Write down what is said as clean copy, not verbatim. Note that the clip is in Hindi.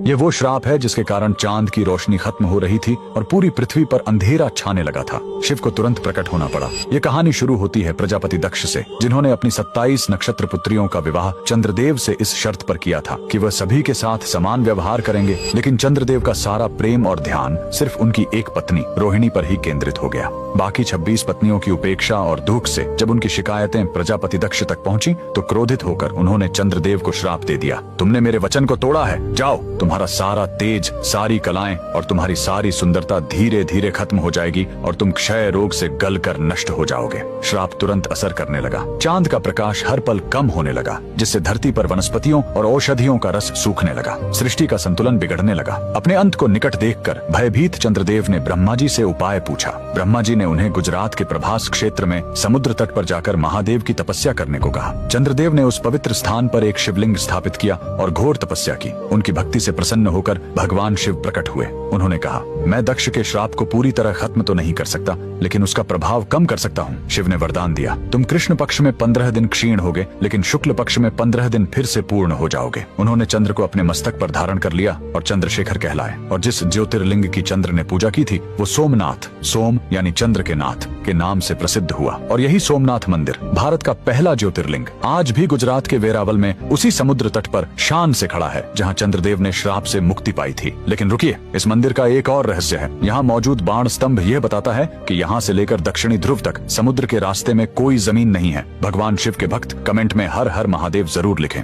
ये वो श्राप है जिसके कारण चांद की रोशनी खत्म हो रही थी और पूरी पृथ्वी पर अंधेरा छाने लगा था। शिव को तुरंत प्रकट होना पड़ा। ये कहानी शुरू होती है प्रजापति दक्ष से, जिन्होंने अपनी 27 नक्षत्र पुत्रियों का विवाह चंद्रदेव से इस शर्त पर किया था कि वह सभी के साथ समान व्यवहार करेंगे। लेकिन चंद्रदेव का सारा प्रेम और ध्यान सिर्फ उनकी एक पत्नी रोहिणी पर ही केंद्रित हो गया। बाकी 26 पत्नियों की उपेक्षा और दुख से जब उनकी शिकायतें प्रजापति दक्ष तक पहुंची तो क्रोधित होकर उन्होंने चंद्रदेव को श्राप दे दिया, तुमने मेरे वचन को तोड़ा है, जाओ, तुम्हारा सारा तेज, सारी कलाएं और तुम्हारी सारी सुंदरता धीरे धीरे खत्म हो जाएगी और तुम क्षय रोग से गलकर नष्ट हो जाओगे। श्राप तुरंत असर करने लगा। चांद का प्रकाश हर पल कम होने लगा, जिससे धरती पर वनस्पतियों और औषधियों का रस सूखने लगा। सृष्टि का संतुलन बिगड़ने लगा। अपने अंत को निकट देखकर भयभीत चंद्रदेव ने ब्रह्मा जी से उपाय पूछा। ब्रह्मा जी ने उन्हें गुजरात के प्रभास क्षेत्र में समुद्र तट पर जाकर महादेव की तपस्या करने को कहा। चंद्रदेव ने उस पवित्र स्थान पर एक शिवलिंग स्थापित किया और घोर तपस्या की। उनकी भक्ति से प्रसन्न होकर भगवान शिव प्रकट हुए। उन्होंने कहा, मैं दक्ष के श्राप को पूरी तरह खत्म तो नहीं कर सकता, लेकिन उसका प्रभाव कम कर सकता हूँ। शिव ने वरदान दिया, तुम कृष्ण पक्ष में 15 दिन क्षीण होगे, लेकिन शुक्ल पक्ष में 15 दिन फिर से पूर्ण हो जाओगे। उन्होंने चंद्र को अपने मस्तक पर धारण कर लिया और चंद्रशेखर कहलाए। और जिस ज्योतिर्लिंग की चंद्र ने पूजा की थी वो सोमनाथ, सोम यानी चंद्र के नाथ के नाम से प्रसिद्ध हुआ। और यही सोमनाथ मंदिर भारत का पहला ज्योतिर्लिंग आज भी गुजरात के वेरावल में उसी समुद्र तट पर शान से खड़ा है, जहाँ चंद्रदेव ने श्राप से मुक्ति पाई थी। लेकिन रुकिए, इस मंदिर का एक और रहस्य है। यहाँ मौजूद बाण स्तंभ यह बताता है कि यहाँ से लेकर दक्षिणी ध्रुव तक समुद्र के रास्ते में कोई जमीन नहीं है। भगवान शिव के भक्त कमेंट में हर हर महादेव जरूर लिखें।